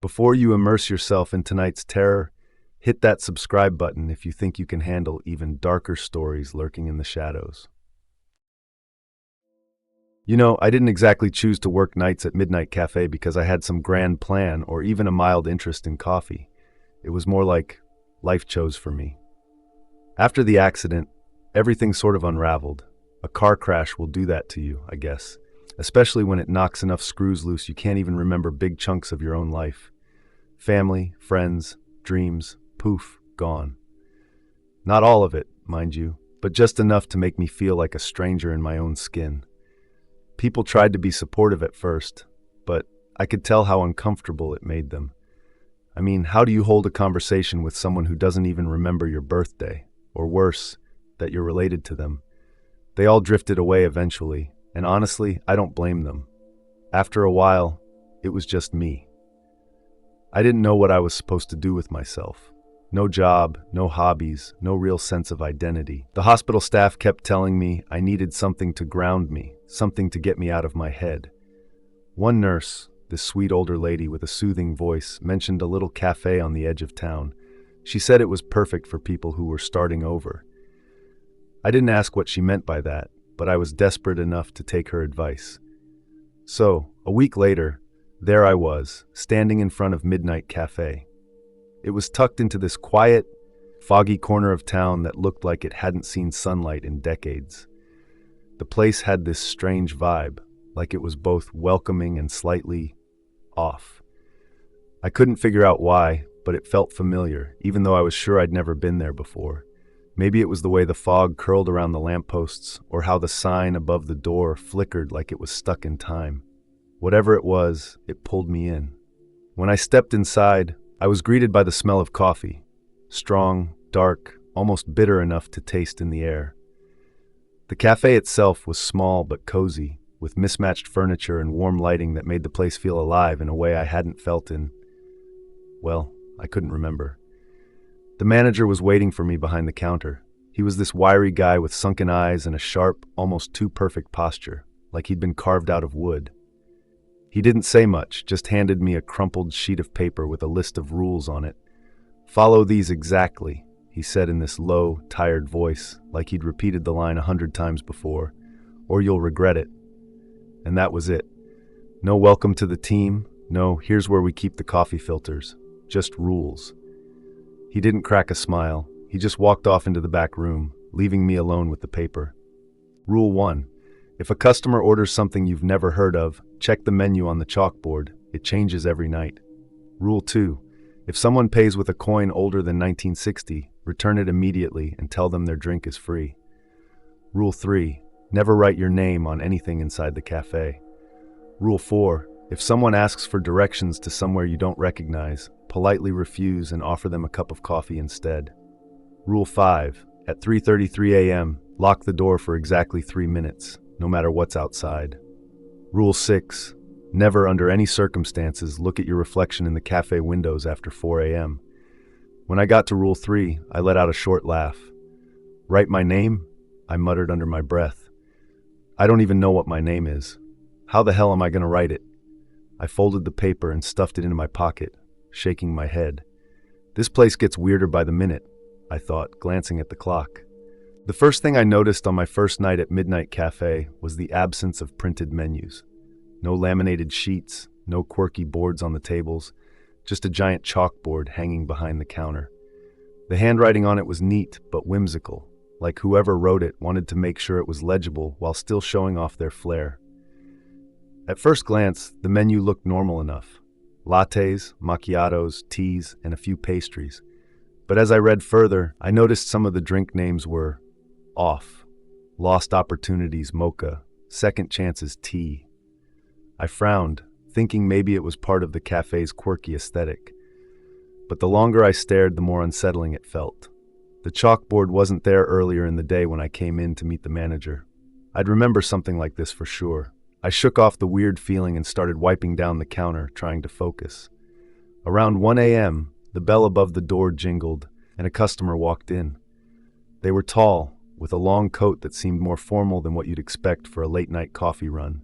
Before you immerse yourself in tonight's terror, hit that subscribe button if you think you can handle even darker stories lurking in the shadows. I didn't exactly choose to work nights at Midnight Café because I had some grand plan or even a mild interest in coffee. It was more like life chose for me. After the accident, everything sort of unraveled. A car crash will do that to you, I guess, especially when it knocks enough screws loose you can't even remember big chunks of your own life. Family, friends, dreams, poof, gone. Not all of it, mind you, but just enough to make me feel like a stranger in my own skin. People tried to be supportive at first, but I could tell how uncomfortable it made them. I mean, how do you hold a conversation with someone who doesn't even remember your birthday? Or worse, that you're related to them? They all drifted away eventually, and honestly, I don't blame them. After a while, it was just me. I didn't know what I was supposed to do with myself. No job, no hobbies, no real sense of identity. The hospital staff kept telling me I needed something to ground me, something to get me out of my head. One nurse, this sweet older lady with a soothing voice, mentioned a little cafe on the edge of town. She said it was perfect for people who were starting over. I didn't ask what she meant by that, but I was desperate enough to take her advice. So, a week later, there I was, standing in front of Midnight Café. It was tucked into this quiet, foggy corner of town that looked like it hadn't seen sunlight in decades. The place had this strange vibe, like it was both welcoming and slightly off. I couldn't figure out why, but it felt familiar, even though I was sure I'd never been there before. Maybe it was the way the fog curled around the lampposts, or how the sign above the door flickered like it was stuck in time. Whatever it was, it pulled me in. When I stepped inside, I was greeted by the smell of coffee. Strong, dark, almost bitter enough to taste in the air. The cafe itself was small but cozy, with mismatched furniture and warm lighting that made the place feel alive in a way I hadn't felt in, well, I couldn't remember. The manager was waiting for me behind the counter. He was this wiry guy with sunken eyes and a sharp, almost too perfect posture, like he'd been carved out of wood. He didn't say much, just handed me a crumpled sheet of paper with a list of rules on it. "Follow these exactly," he said in this low, tired voice, like he'd repeated the line 100 times before, "or you'll regret it." And that was it. No welcome to the team, no here's where we keep the coffee filters, just rules. He didn't crack a smile. He just walked off into the back room, leaving me alone with the paper. Rule 1. If a customer orders something you've never heard of, check the menu on the chalkboard. It changes every night. Rule 2. If someone pays with a coin older than 1960, return it immediately and tell them their drink is free. Rule 3. Never write your name on anything inside the cafe. Rule 4. If someone asks for directions to somewhere you don't recognize, politely refuse and offer them a cup of coffee instead. Rule 5. At 3:33 a.m., lock the door for exactly 3 minutes, no matter what's outside. Rule 6. Never under any circumstances look at your reflection in the cafe windows after 4 a.m. When I got to Rule 3, I let out a short laugh. "Write my name?" I muttered under my breath. "I don't even know what my name is. How the hell am I going to write it?" I folded the paper and stuffed it into my pocket, shaking my head. This place gets weirder by the minute, I thought, glancing at the clock. The first thing I noticed on my first night at Midnight Café was the absence of printed menus. No laminated sheets, no quirky boards on the tables, just a giant chalkboard hanging behind the counter. The handwriting on it was neat but whimsical, like whoever wrote it wanted to make sure it was legible while still showing off their flair. At first glance, the menu looked normal enough. Lattes, macchiatos, teas, and a few pastries. But as I read further, I noticed some of the drink names were off. Lost Opportunities Mocha, Second Chances Tea. I frowned, thinking maybe it was part of the cafe's quirky aesthetic. But the longer I stared, the more unsettling it felt. The chalkboard wasn't there earlier in the day when I came in to meet the manager. I'd remember something like this for sure. I shook off the weird feeling and started wiping down the counter, trying to focus. Around 1 a.m., the bell above the door jingled, and a customer walked in. They were tall, with a long coat that seemed more formal than what you'd expect for a late-night coffee run.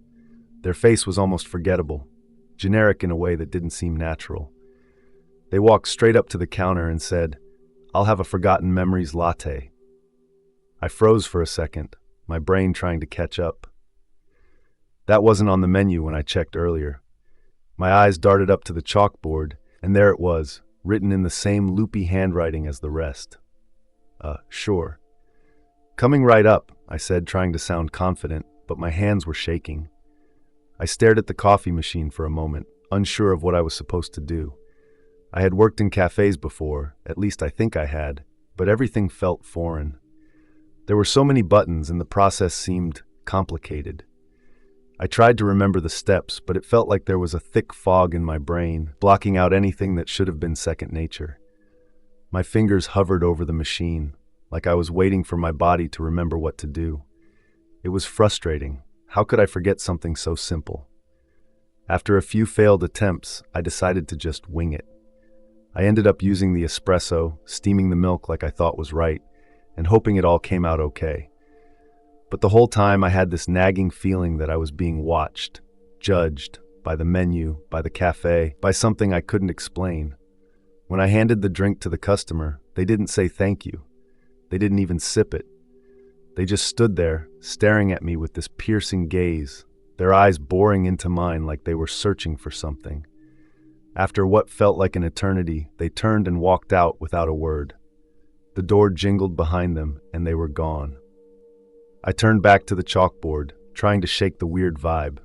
Their face was almost forgettable, generic in a way that didn't seem natural. They walked straight up to the counter and said, "I'll have a forgotten memories latte." I froze for a second, my brain trying to catch up. That wasn't on the menu when I checked earlier. My eyes darted up to the chalkboard, and there it was, written in the same loopy handwriting as the rest. Sure. "Coming right up," I said, trying to sound confident, but my hands were shaking. I stared at the coffee machine for a moment, unsure of what I was supposed to do. I had worked in cafes before, at least I think I had, but everything felt foreign. There were so many buttons and the process seemed complicated. I tried to remember the steps, but it felt like there was a thick fog in my brain, blocking out anything that should have been second nature. My fingers hovered over the machine, like I was waiting for my body to remember what to do. It was frustrating. How could I forget something so simple? After a few failed attempts, I decided to just wing it. I ended up using the espresso, steaming the milk like I thought was right, and hoping it all came out okay. But the whole time I had this nagging feeling that I was being watched, judged, by the menu, by the cafe, by something I couldn't explain. When I handed the drink to the customer, they didn't say thank you. They didn't even sip it. They just stood there, staring at me with this piercing gaze, their eyes boring into mine like they were searching for something. After what felt like an eternity, they turned and walked out without a word. The door jingled behind them, and they were gone. I turned back to the chalkboard, trying to shake the weird vibe.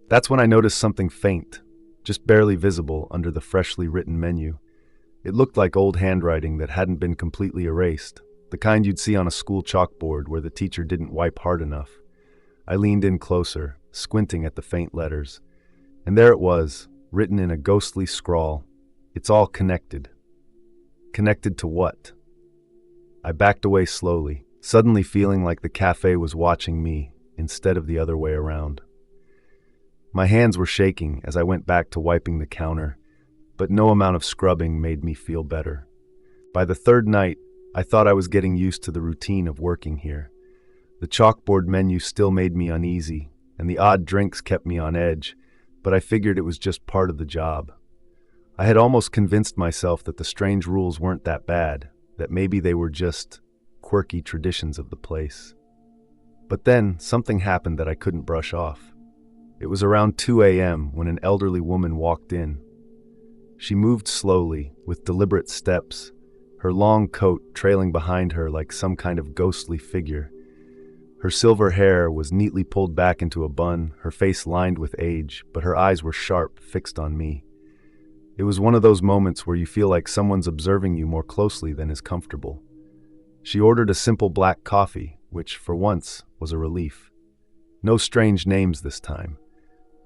That's when I noticed something faint, just barely visible under the freshly written menu. It looked like old handwriting that hadn't been completely erased, the kind you'd see on a school chalkboard where the teacher didn't wipe hard enough. I leaned in closer, squinting at the faint letters. And there it was, written in a ghostly scrawl. It's all connected. Connected to what? I backed away slowly, suddenly feeling like the cafe was watching me instead of the other way around. My hands were shaking as I went back to wiping the counter, but no amount of scrubbing made me feel better. By the third night, I thought I was getting used to the routine of working here. The chalkboard menu still made me uneasy, and the odd drinks kept me on edge, but I figured it was just part of the job. I had almost convinced myself that the strange rules weren't that bad, that maybe they were just quirky traditions of the place. But then, something happened that I couldn't brush off. It was around 2 a.m. when an elderly woman walked in. She moved slowly, with deliberate steps, her long coat trailing behind her like some kind of ghostly figure. Her silver hair was neatly pulled back into a bun, her face lined with age, but her eyes were sharp, fixed on me. It was one of those moments where you feel like someone's observing you more closely than is comfortable. She ordered a simple black coffee, which, for once, was a relief. No strange names this time.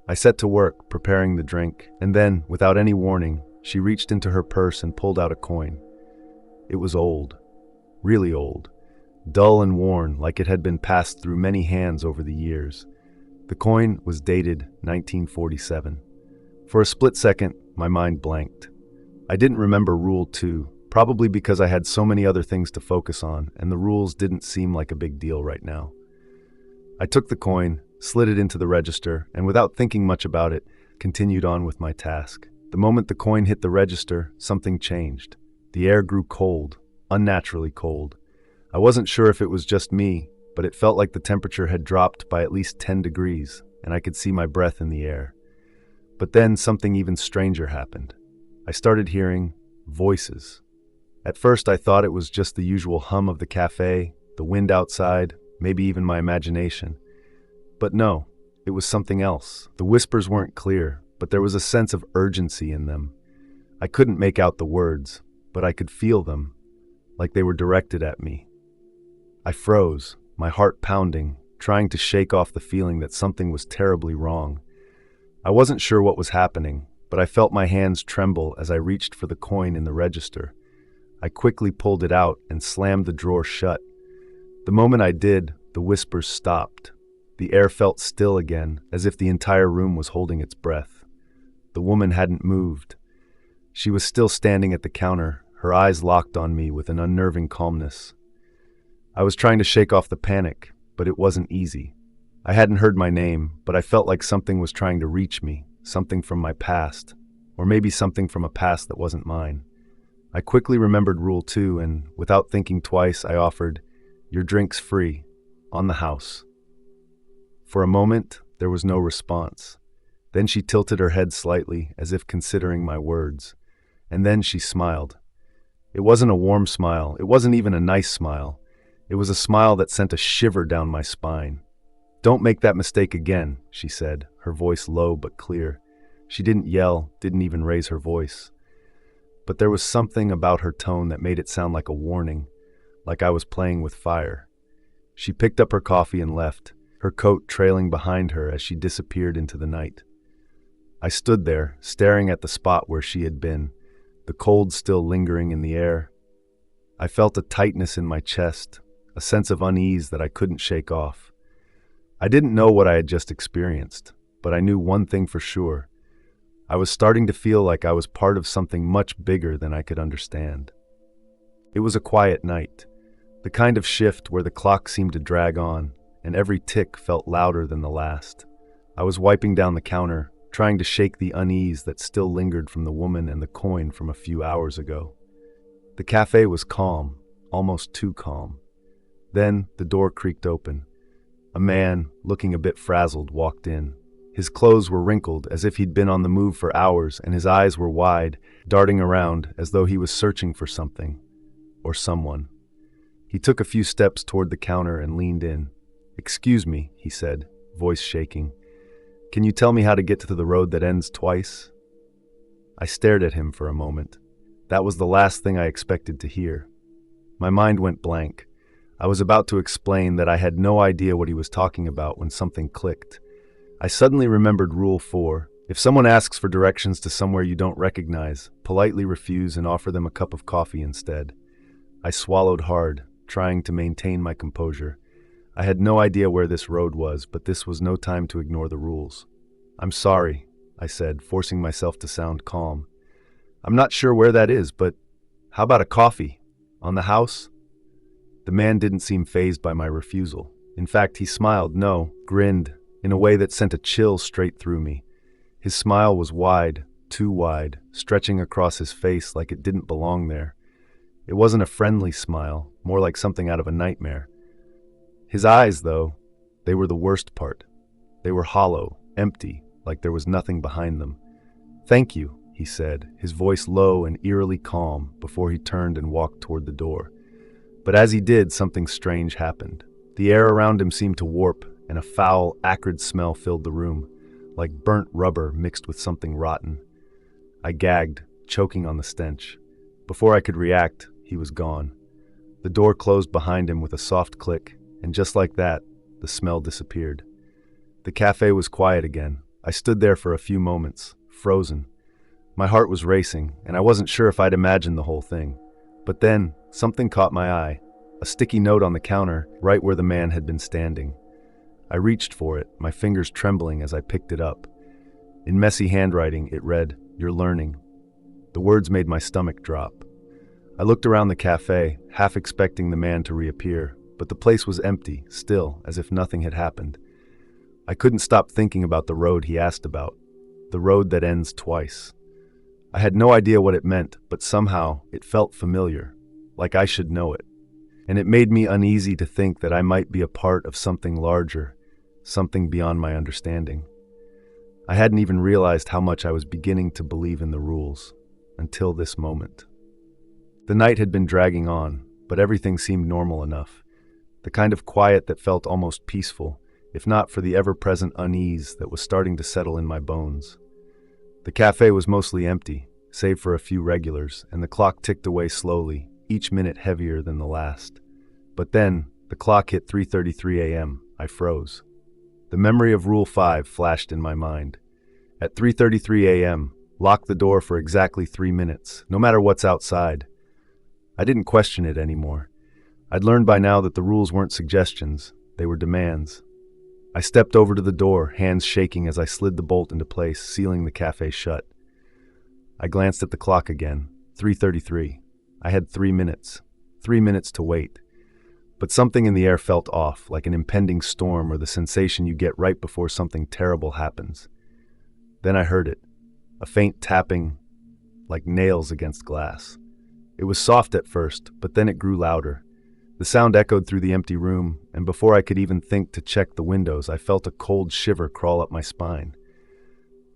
I set to work, preparing the drink, and then, without any warning, she reached into her purse and pulled out a coin. It was old. Really old. Dull and worn, like it had been passed through many hands over the years. The coin was dated 1947. For a split second, my mind blanked. I didn't remember Rule 2, probably because I had so many other things to focus on, and the rules didn't seem like a big deal right now. I took the coin, slid it into the register, and without thinking much about it, continued on with my task. The moment the coin hit the register, something changed. The air grew cold, unnaturally cold. I wasn't sure if it was just me, but it felt like the temperature had dropped by at least 10 degrees, and I could see my breath in the air. But then something even stranger happened. I started hearing voices. At first I thought it was just the usual hum of the cafe, the wind outside, maybe even my imagination. But no, it was something else. The whispers weren't clear, but there was a sense of urgency in them. I couldn't make out the words, but I could feel them, like they were directed at me. I froze, my heart pounding, trying to shake off the feeling that something was terribly wrong. I wasn't sure what was happening, but I felt my hands tremble as I reached for the coin in the register. I quickly pulled it out and slammed the drawer shut. The moment I did, the whispers stopped. The air felt still again, as if the entire room was holding its breath. The woman hadn't moved. She was still standing at the counter, her eyes locked on me with an unnerving calmness. I was trying to shake off the panic, but it wasn't easy. I hadn't heard my name, but I felt like something was trying to reach me, something from my past, or maybe something from a past that wasn't mine. I quickly remembered Rule 2 and, without thinking twice, I offered, "Your drink's free, on the house." For a moment, there was no response. Then she tilted her head slightly, as if considering my words. And then she smiled. It wasn't a warm smile. It wasn't even a nice smile. It was a smile that sent a shiver down my spine. "Don't make that mistake again," she said, her voice low but clear. She didn't yell, didn't even raise her voice. But there was something about her tone that made it sound like a warning, like I was playing with fire. She picked up her coffee and left, her coat trailing behind her as she disappeared into the night. I stood there, staring at the spot where she had been, the cold still lingering in the air. I felt a tightness in my chest, a sense of unease that I couldn't shake off. I didn't know what I had just experienced, but I knew one thing for sure. I was starting to feel like I was part of something much bigger than I could understand. It was a quiet night, the kind of shift where the clock seemed to drag on, and every tick felt louder than the last. I was wiping down the counter, trying to shake the unease that still lingered from the woman and the coin from a few hours ago. The cafe was calm, almost too calm. Then the door creaked open. A man, looking a bit frazzled, walked in. His clothes were wrinkled, as if he'd been on the move for hours, and his eyes were wide, darting around as though he was searching for something, or someone. He took a few steps toward the counter and leaned in. "Excuse me," he said, voice shaking. "Can you tell me how to get to the road that ends twice?" I stared at him for a moment. That was the last thing I expected to hear. My mind went blank. I was about to explain that I had no idea what he was talking about when something clicked. I suddenly remembered Rule 4. If someone asks for directions to somewhere you don't recognize, politely refuse and offer them a cup of coffee instead. I swallowed hard, trying to maintain my composure. I had no idea where this road was, but this was no time to ignore the rules. "I'm sorry," I said, forcing myself to sound calm. "I'm not sure where that is, but how about a coffee? On the house?" The man didn't seem fazed by my refusal. In fact, he smiled, grinned, in a way that sent a chill straight through me. His smile was wide, too wide, stretching across his face like it didn't belong there. It wasn't a friendly smile, more like something out of a nightmare. His eyes, though, they were the worst part. They were hollow, empty, like there was nothing behind them. "Thank you," he said, his voice low and eerily calm, before he turned and walked toward the door. But as he did, something strange happened. The air around him seemed to warp, and a foul, acrid smell filled the room, like burnt rubber mixed with something rotten. I gagged, choking on the stench. Before I could react, he was gone. The door closed behind him with a soft click, and just like that, the smell disappeared. The cafe was quiet again. I stood there for a few moments, frozen. My heart was racing, and I wasn't sure if I'd imagined the whole thing. But then, something caught my eye, a sticky note on the counter, right where the man had been standing. I reached for it, my fingers trembling as I picked it up. In messy handwriting, it read, "You're learning." The words made my stomach drop. I looked around the cafe, half expecting the man to reappear, but the place was empty, still, as if nothing had happened. I couldn't stop thinking about the road he asked about, the road that ends twice. I had no idea what it meant, but somehow it felt familiar, like I should know it. And it made me uneasy to think that I might be a part of something larger, something beyond my understanding. I hadn't even realized how much I was beginning to believe in the rules, until this moment. The night had been dragging on, but everything seemed normal enough. The kind of quiet that felt almost peaceful, if not for the ever-present unease that was starting to settle in my bones. The cafe was mostly empty, save for a few regulars, and the clock ticked away slowly, each minute heavier than the last. But then, the clock hit 3:33 a.m. I froze. The memory of Rule 5 flashed in my mind. At 3:33 a.m., lock the door for exactly 3 minutes, no matter what's outside. I didn't question it anymore. I'd learned by now that the rules weren't suggestions, they were demands. I stepped over to the door, hands shaking as I slid the bolt into place, sealing the cafe shut. I glanced at the clock again, 3:33. I had 3 minutes. 3 minutes to wait. But something in the air felt off, like an impending storm or the sensation you get right before something terrible happens. Then I heard it. a faint tapping like nails against glass. It was soft at first, but then it grew louder. The sound echoed through the empty room, and before I could even think to check the windows, I felt a cold shiver crawl up my spine.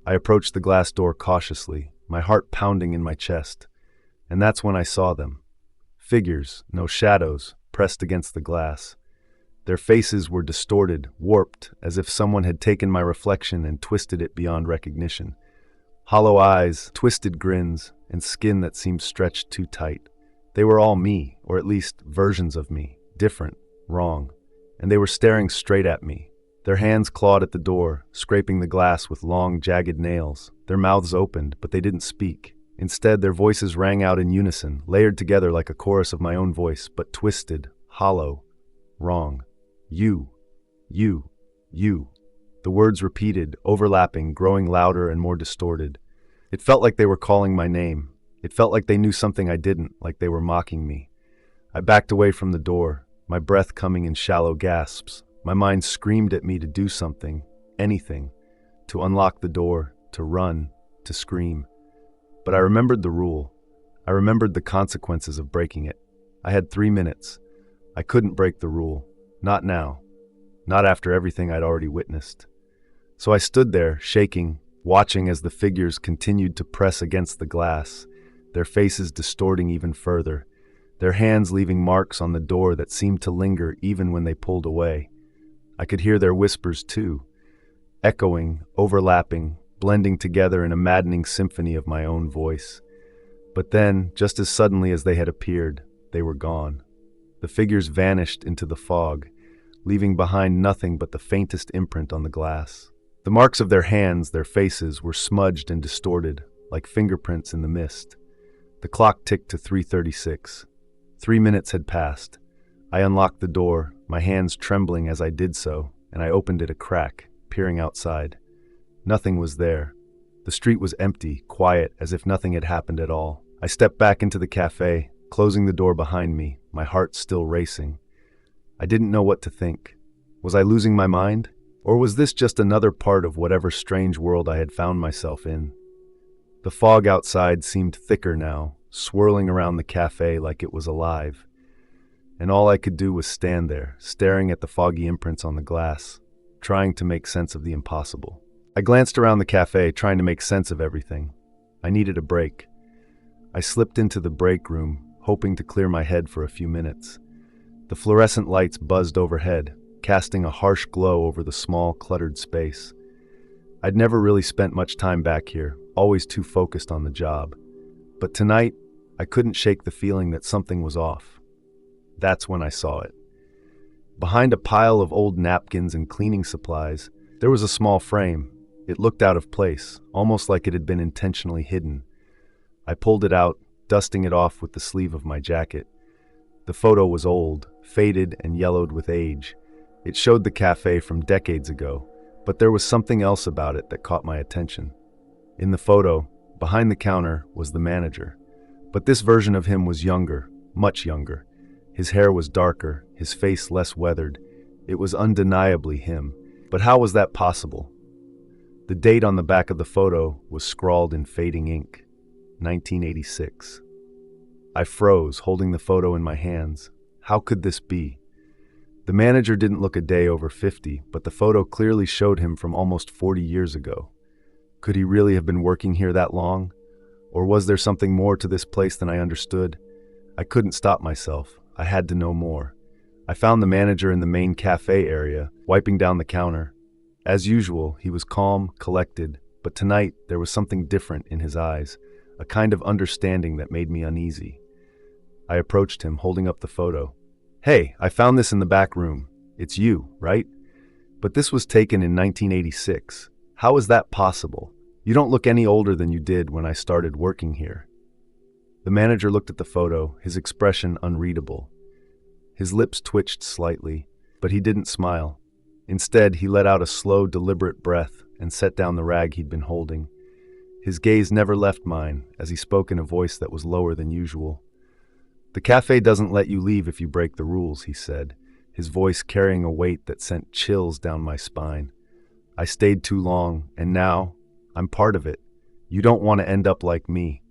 I approached the glass door cautiously, my heart pounding in my chest, and that's when I saw them. Figures, no shadows, pressed against the glass. Their faces were distorted, warped, as if someone had taken my reflection and twisted it beyond recognition. Hollow eyes, twisted grins, and skin that seemed stretched too tight. They were all me, or at least versions of me, different, wrong, and they were staring straight at me. Their hands clawed at the door, scraping the glass with long, jagged nails. Their mouths opened, but they didn't speak. Instead, their voices rang out in unison, layered together like a chorus of my own voice, but twisted, hollow, wrong. You, you, you. The words repeated, overlapping, growing louder and more distorted. It felt like they were calling my name. It felt like they knew something I didn't, like they were mocking me. I backed away from the door, my breath coming in shallow gasps. My mind screamed at me to do something, anything, to unlock the door, to run, to scream. But I remembered the rule. I remembered the consequences of breaking it. I had 3 minutes. I couldn't break the rule. Not now. Not after everything I'd already witnessed. So I stood there, shaking, watching as the figures continued to press against the glass, their faces distorting even further, their hands leaving marks on the door that seemed to linger even when they pulled away. I could hear their whispers too, echoing, overlapping, blending together in a maddening symphony of my own voice. But then, just as suddenly as they had appeared, they were gone. The figures vanished into the fog, leaving behind nothing but the faintest imprint on the glass. The marks of their hands, their faces, were smudged and distorted, like fingerprints in the mist. The clock ticked to 3:36. 3 minutes had passed. I unlocked the door, my hands trembling as I did so, and I opened it a crack, peering outside. Nothing was there. The street was empty, quiet, as if nothing had happened at all. I stepped back into the cafe, closing the door behind me, my heart still racing. I didn't know what to think. Was I losing my mind? Or was this just another part of whatever strange world I had found myself in? The fog outside seemed thicker now, swirling around the cafe like it was alive. And all I could do was stand there, staring at the foggy imprints on the glass, trying to make sense of the impossible. I glanced around the cafe, trying to make sense of everything. I needed a break. I slipped into the break room, hoping to clear my head for a few minutes. The fluorescent lights buzzed overhead, casting a harsh glow over the small, cluttered space. I'd never really spent much time back here, always too focused on the job. But tonight, I couldn't shake the feeling that something was off. That's when I saw it. Behind a pile of old napkins and cleaning supplies, there was a small frame. It looked out of place, almost like it had been intentionally hidden. I pulled it out, dusting it off with the sleeve of my jacket. The photo was old, faded and yellowed with age. It showed the cafe from decades ago, but there was something else about it that caught my attention. In the photo, behind the counter, was the manager. But this version of him was younger, much younger. His hair was darker, his face less weathered. It was undeniably him. But how was that possible? The date on the back of the photo was scrawled in fading ink, 1986. I froze, holding the photo in my hands. How could this be? The manager didn't look a day over 50, but the photo clearly showed him from almost 40 years ago. Could he really have been working here that long? Or was there something more to this place than I understood? I couldn't stop myself. I had to know more. I found the manager in the main cafe area, wiping down the counter. As usual, he was calm, collected, but tonight there was something different in his eyes, a kind of understanding that made me uneasy. I approached him, holding up the photo. "Hey, I found this in the back room. It's you, right? But this was taken in 1986. How is that possible? You don't look any older than you did when I started working here." The manager looked at the photo, his expression unreadable. His lips twitched slightly, but he didn't smile. Instead, he let out a slow, deliberate breath and set down the rag he'd been holding. His gaze never left mine as he spoke in a voice that was lower than usual. "The cafe doesn't let you leave if you break the rules," he said, his voice carrying a weight that sent chills down my spine. "I stayed too long, and now I'm part of it. You don't want to end up like me."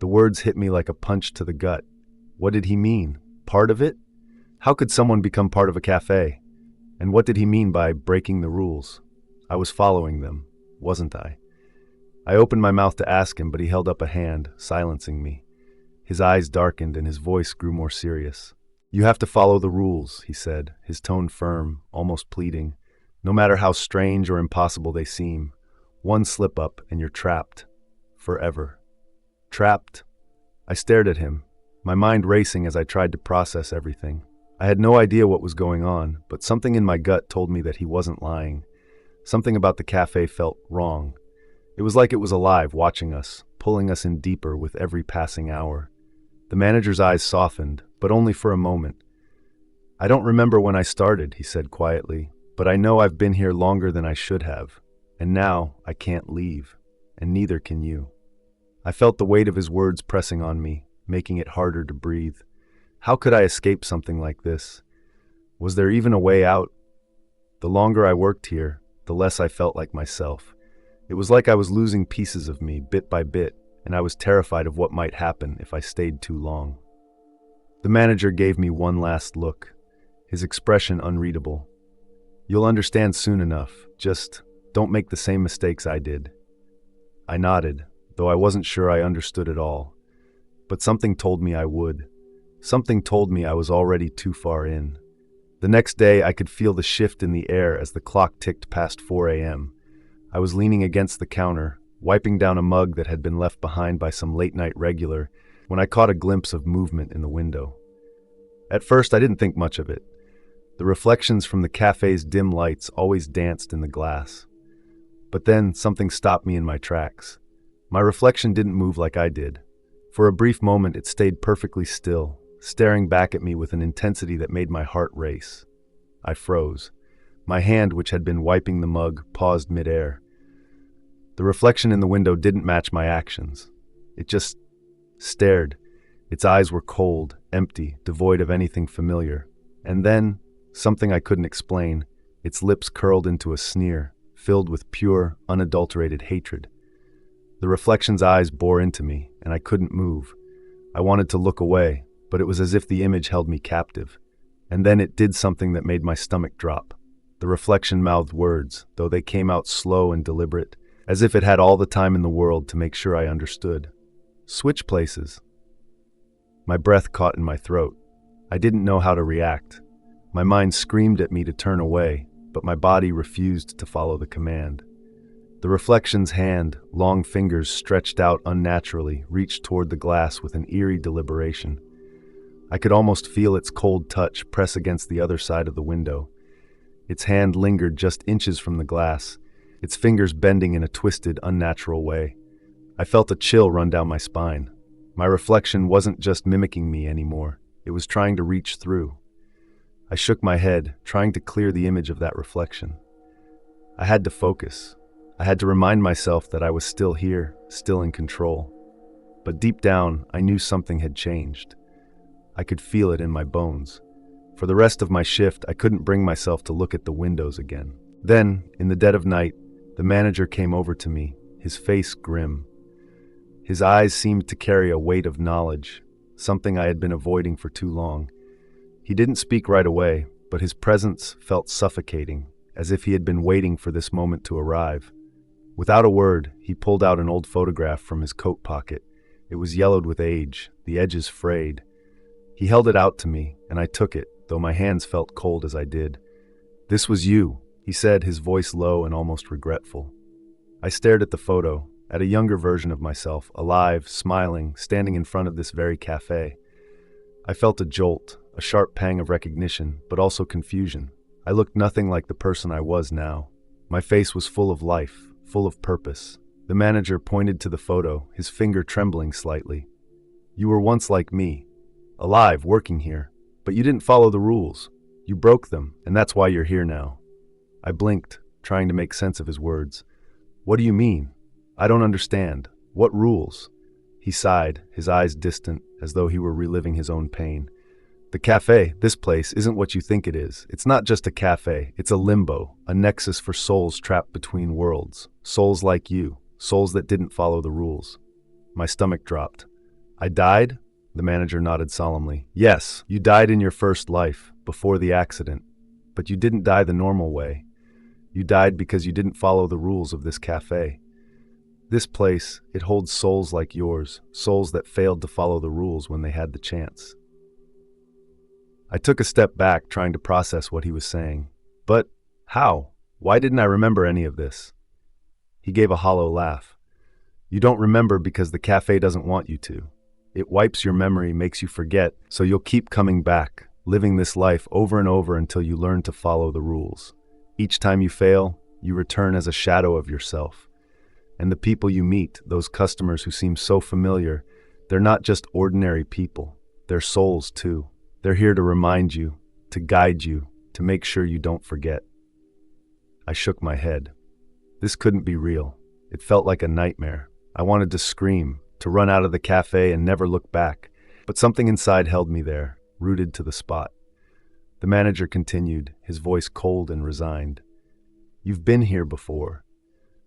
The words hit me like a punch to the gut. What did he mean? Part of it? How could someone become part of a cafe? And what did he mean by breaking the rules? I was following them, wasn't I? I opened my mouth to ask him, but he held up a hand, silencing me. His eyes darkened and his voice grew more serious. "You have to follow the rules," he said, his tone firm, almost pleading. "No matter how strange or impossible they seem, one slip up and you're trapped. Forever." Trapped? I stared at him, my mind racing as I tried to process everything. I had no idea what was going on, but something in my gut told me that he wasn't lying. Something about the cafe felt wrong. It was like it was alive, watching us, pulling us in deeper with every passing hour. The manager's eyes softened, but only for a moment. "I don't remember when I started," he said quietly, "but I know I've been here longer than I should have. And now I can't leave, and neither can you." I felt the weight of his words pressing on me, making it harder to breathe. How could I escape something like this? Was there even a way out? The longer I worked here, the less I felt like myself. It was like I was losing pieces of me bit by bit, and I was terrified of what might happen if I stayed too long. The manager gave me one last look, his expression unreadable. "You'll understand soon enough. Just don't make the same mistakes I did." I nodded, though I wasn't sure I understood it all. But something told me I would. Something told me I was already too far in. The next day, I could feel the shift in the air as the clock ticked past 4 a.m. I was leaning against the counter, wiping down a mug that had been left behind by some late-night regular, when I caught a glimpse of movement in the window. At first, I didn't think much of it. The reflections from the cafe's dim lights always danced in the glass. But then, something stopped me in my tracks. My reflection didn't move like I did. For a brief moment, it stayed perfectly still, staring back at me with an intensity that made my heart race. I froze. My hand, which had been wiping the mug, paused midair. The reflection in the window didn't match my actions. It just stared. Its eyes were cold, empty, devoid of anything familiar. And then, something I couldn't explain, its lips curled into a sneer, filled with pure, unadulterated hatred. The reflection's eyes bore into me, and I couldn't move. I wanted to look away, but it was as if the image held me captive. And then it did something that made my stomach drop. The reflection mouthed words, though they came out slow and deliberate, as if it had all the time in the world to make sure I understood. "Switch places." My breath caught in my throat. I didn't know how to react. My mind screamed at me to turn away, but my body refused to follow the command. The reflection's hand, long fingers stretched out unnaturally, reached toward the glass with an eerie deliberation. I could almost feel its cold touch press against the other side of the window. Its hand lingered just inches from the glass, its fingers bending in a twisted, unnatural way. I felt a chill run down my spine. My reflection wasn't just mimicking me anymore. It was trying to reach through. I shook my head, trying to clear the image of that reflection. I had to focus. I had to remind myself that I was still here, still in control. But deep down, I knew something had changed. I could feel it in my bones. For the rest of my shift, I couldn't bring myself to look at the windows again. Then, in the dead of night, the manager came over to me, his face grim. His eyes seemed to carry a weight of knowledge, something I had been avoiding for too long. He didn't speak right away, but his presence felt suffocating, as if he had been waiting for this moment to arrive. Without a word, he pulled out an old photograph from his coat pocket. It was yellowed with age, the edges frayed. He held it out to me, and I took it, though my hands felt cold as I did. "This was you," he said, his voice low and almost regretful. I stared at the photo, at a younger version of myself, alive, smiling, standing in front of this very cafe. I felt a jolt, a sharp pang of recognition, but also confusion. I looked nothing like the person I was now. My face was full of life, full of purpose. The manager pointed to the photo, his finger trembling slightly. "You were once like me, alive, working here, but you didn't follow the rules. You broke them, and that's why you're here now." I blinked, trying to make sense of his words. "What do you mean? I don't understand. What rules?" He sighed, his eyes distant, as though he were reliving his own pain. "The cafe, this place, isn't what you think it is. It's not just a cafe, it's a limbo, a nexus for souls trapped between worlds. Souls like you. souls that didn't follow the rules. My stomach dropped. I died? The manager nodded solemnly. Yes, you died in your first life, before the accident. But you didn't die the normal way. You died because you didn't follow the rules of this cafe. This place, it holds souls like yours, souls that failed to follow the rules when they had the chance. I took a step back, trying to process what he was saying. But how? Why didn't I remember any of this? He gave a hollow laugh. You don't remember because the cafe doesn't want you to. It wipes your memory, makes you forget, so you'll keep coming back, living this life over and over until you learn to follow the rules. Each time you fail, you return as a shadow of yourself. And the people you meet, those customers who seem so familiar, they're not just ordinary people. They're souls too. They're here to remind you, to guide you, to make sure you don't forget. I shook my head. This couldn't be real. It felt like a nightmare. I wanted to scream, to run out of the cafe and never look back. But something inside held me there, rooted to the spot. The manager continued, his voice cold and resigned. You've been here before.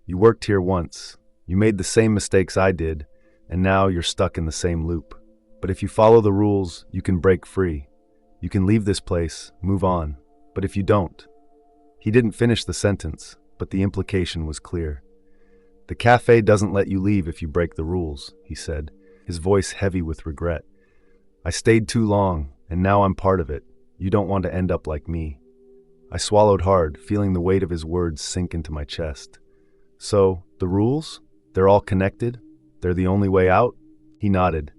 You worked here once. You made the same mistakes I did, and now you're stuck in the same loop. But if you follow the rules, you can break free. You can leave this place, move on. But if you don't... He didn't finish the sentence, but the implication was clear. The cafe doesn't let you leave if you break the rules, he said, his voice heavy with regret. I stayed too long, and now I'm part of it. You don't want to end up like me. I swallowed hard, feeling the weight of his words sink into my chest. So, the rules? They're all connected? They're the only way out? He nodded.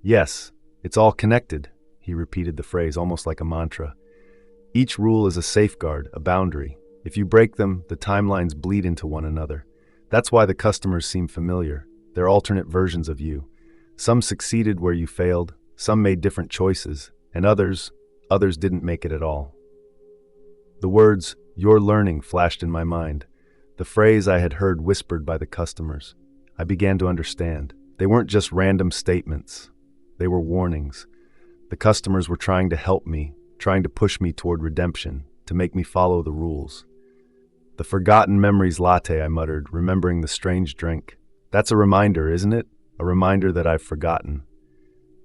Yes, it's all connected, he repeated the phrase almost like a mantra. Each rule is a safeguard, a boundary. If you break them, the timelines bleed into one another. That's why the customers seem familiar. They're alternate versions of you. Some succeeded where you failed, some made different choices, and others didn't make it at all. The words, "you're learning," flashed in my mind. The phrase I had heard whispered by the customers. I began to understand. They weren't just random statements. They were warnings. The customers were trying to help me, trying to push me toward redemption, to make me follow the rules. The forgotten memories latte, I muttered, remembering the strange drink. That's a reminder, isn't it? A reminder that I've forgotten.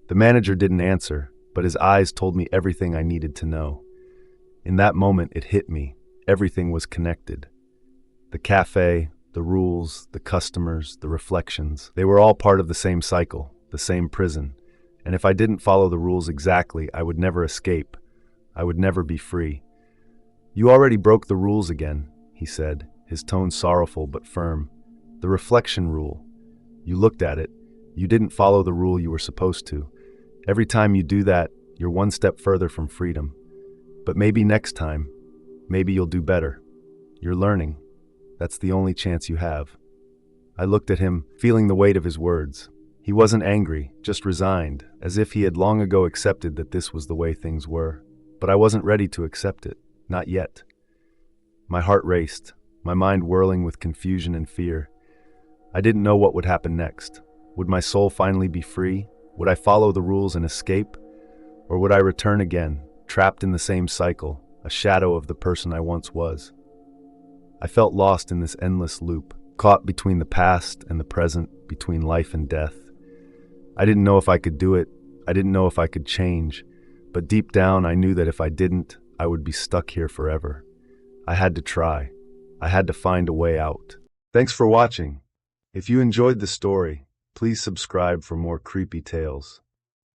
The manager didn't answer, but his eyes told me everything I needed to know. In that moment, it hit me. Everything was connected. The cafe, the rules, the customers, the reflections, they were all part of the same cycle, the same prison. And if I didn't follow the rules exactly, I would never escape. I would never be free. You already broke the rules again, he said, his tone sorrowful but firm. The reflection rule. You looked at it. You didn't follow the rule you were supposed to. Every time you do that, you're one step further from freedom. But maybe next time, maybe you'll do better. You're learning. That's the only chance you have. I looked at him, feeling the weight of his words. He wasn't angry, just resigned, as if he had long ago accepted that this was the way things were. But I wasn't ready to accept it. Not yet. My heart raced, my mind whirling with confusion and fear. I didn't know what would happen next. Would my soul finally be free? Would I follow the rules and escape? Or would I return again, trapped in the same cycle, a shadow of the person I once was? I felt lost in this endless loop, caught between the past and the present, between life and death. I didn't know if I could do it. I didn't know if I could change. But deep down, I knew that if I didn't, I would be stuck here forever. I had to try. I had to find a way out. Thanks for watching. If you enjoyed the story, please subscribe for more creepy tales.